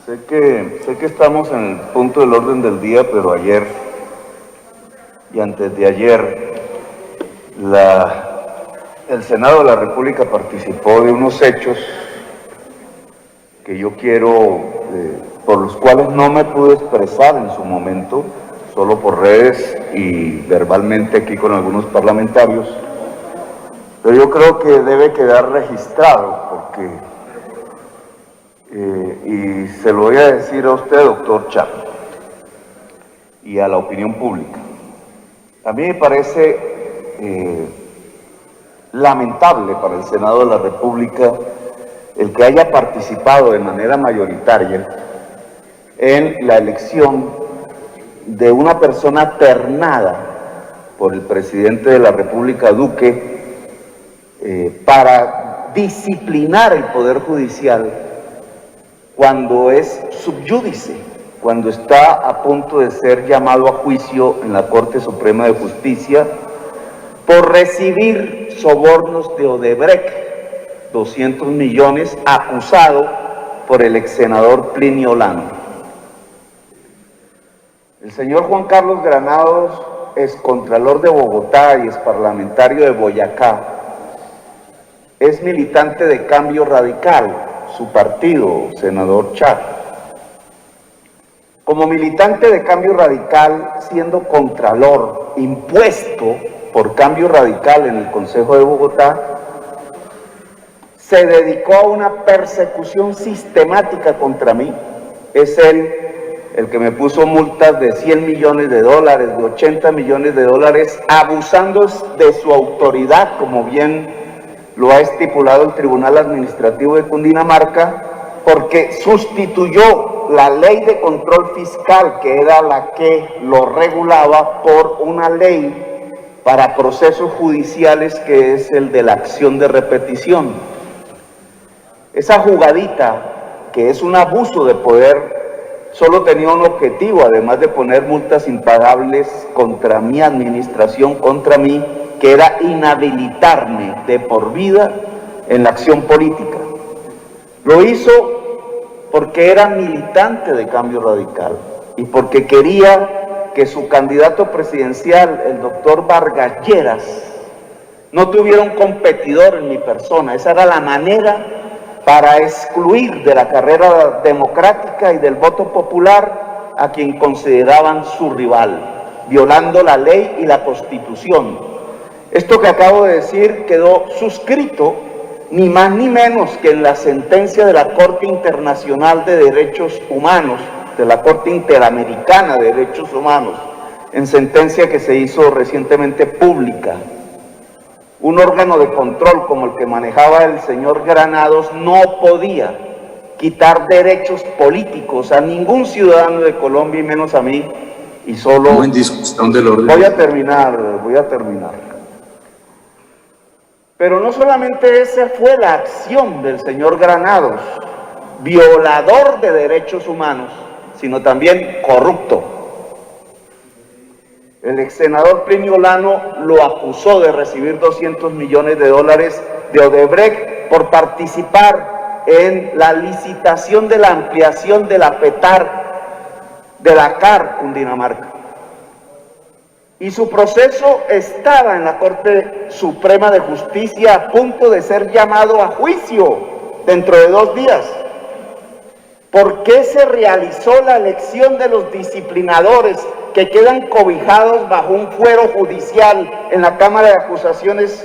Sé que estamos en el punto del orden del día, pero ayer y antes de ayer el Senado de la República participó de unos hechos que yo quiero, por los cuales no me pude expresar en su momento, solo por redes y verbalmente aquí con algunos parlamentarios, pero yo creo que debe quedar registrado porque, y se lo voy a decir a usted, doctor Char, y a la opinión pública. A mí me parece lamentable para el Senado de la República el que haya participado de manera mayoritaria en la elección de una persona ternada por el presidente de la República, Duque, para disciplinar el Poder Judicial cuando es subyúdice, cuando está a punto de ser llamado a juicio en la Corte Suprema de Justicia por recibir sobornos de Odebrecht, 200 millones, acusado por el ex senador Plinio Lano. El señor Juan Carlos Granados, excontralor de Bogotá y exparlamentario de Boyacá, es militante de Cambio Radical, su partido, senador Char. Como militante de Cambio Radical, siendo contralor impuesto por Cambio Radical en el Consejo de Bogotá, se dedicó a una persecución sistemática contra mí. Es él el que me puso multas de 100 millones de dólares, de 80 millones de dólares, abusando de su autoridad, como bien lo ha estipulado el Tribunal Administrativo de Cundinamarca, porque sustituyó la ley de control fiscal, que era la que lo regulaba, por una ley para procesos judiciales, que es el de la acción de repetición. Esa jugadita, que es un abuso de poder, solo tenía un objetivo, además de poner multas impagables contra mi administración, contra mí, que era inhabilitarme de por vida en la acción política. Lo hizo porque era militante de Cambio Radical y porque quería que su candidato presidencial, el doctor Vargas Lleras, no tuviera un competidor en mi persona. Esa era la manera para excluir de la carrera democrática y del voto popular a quien consideraban su rival, violando la ley y la Constitución. Esto que acabo de decir quedó suscrito ni más ni menos que en la sentencia de la Corte Internacional de Derechos Humanos, de la Corte Interamericana de Derechos Humanos, en sentencia que se hizo recientemente pública. Un órgano de control como el que manejaba el señor Granados no podía quitar derechos políticos a ningún ciudadano de Colombia y menos a mí, y solo... No en discusión del orden. Voy a terminar. Pero no solamente esa fue la acción del señor Granados, violador de derechos humanos, sino también corrupto. El ex senador Plinio Lano lo acusó de recibir 200 millones de dólares de Odebrecht por participar en la licitación de la ampliación de la PETAR, de la CAR Cundinamarca. Y su proceso estaba en la Corte Suprema de Justicia a punto de ser llamado a juicio dentro de 2 días. ¿Por qué se realizó la elección de los disciplinadores que quedan cobijados bajo un fuero judicial en la Cámara de Acusaciones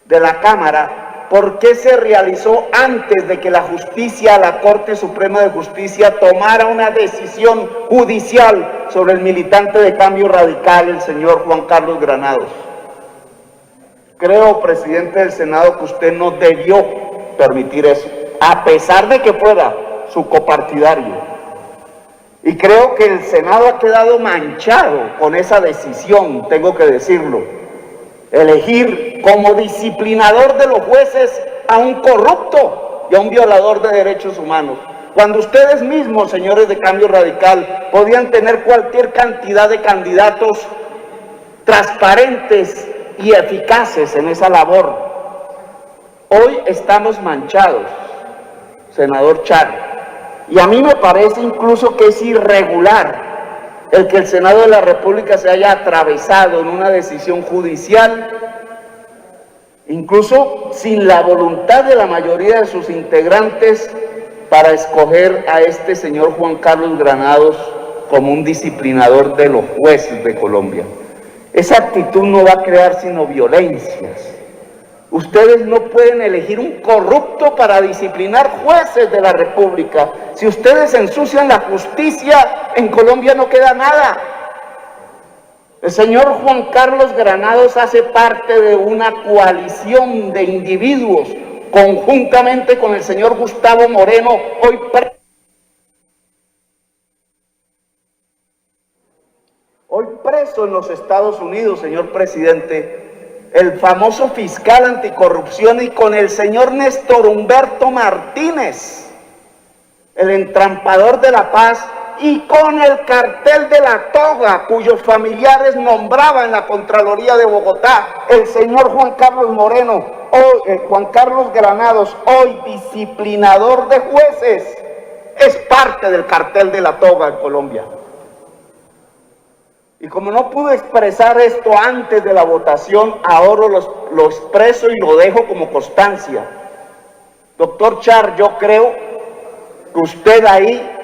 de la Cámara? ¿Por qué se realizó antes de que la justicia, la Corte Suprema de Justicia, tomara una decisión judicial sobre el militante de Cambio Radical, el señor Juan Carlos Granados? Creo, presidente del Senado, que usted no debió permitir eso, a pesar de que fuera su copartidario. Y creo que el Senado ha quedado manchado con esa decisión, tengo que decirlo. Elegir como disciplinador de los jueces a un corrupto y a un violador de derechos humanos, cuando ustedes mismos, señores de Cambio Radical, podían tener cualquier cantidad de candidatos transparentes y eficaces en esa labor. Hoy estamos manchados, senador Char, Y a mí me parece incluso que es irregular el que el Senado de la República se haya atravesado en una decisión judicial, incluso sin la voluntad de la mayoría de sus integrantes, para escoger a este señor Juan Carlos Granados como un disciplinador de los jueces de Colombia. Esa actitud no va a crear sino violencias. Ustedes no pueden elegir un corrupto para disciplinar jueces de la República. Si ustedes ensucian la justicia, en Colombia no queda nada. El señor Juan Carlos Granados hace parte de una coalición de individuos, conjuntamente con el señor Gustavo Moreno, hoy preso en los Estados Unidos, señor presidente, el famoso fiscal anticorrupción, y con el señor Néstor Humberto Martínez, el entrampador de la paz, y con el cartel de la toga, cuyos familiares nombraba en la Contraloría de Bogotá el señor Juan Carlos Moreno, Juan Carlos Granados, hoy disciplinador de jueces, es parte del cartel de la toga en Colombia. Y como no pude expresar esto antes de la votación, ahora lo expreso y lo dejo como constancia. Doctor Char, yo creo que usted ahí,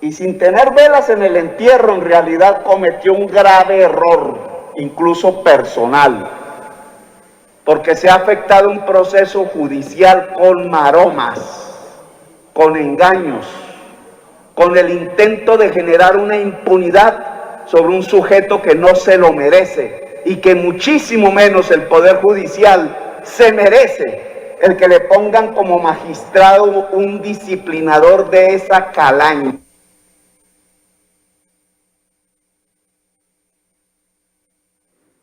y sin tener velas en el entierro, en realidad cometió un grave error, incluso personal, porque se ha afectado un proceso judicial con maromas, con engaños, con el intento de generar una impunidad sobre un sujeto que no se lo merece y que muchísimo menos el Poder Judicial se merece el que le pongan como magistrado un disciplinador de esa calaña.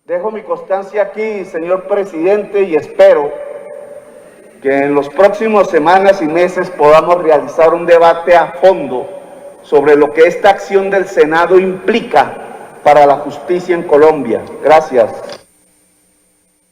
Dejo mi constancia aquí, señor presidente, y espero que en los próximos semanas y meses podamos realizar un debate a fondo sobre lo que esta acción del Senado implica para la justicia en Colombia. Gracias.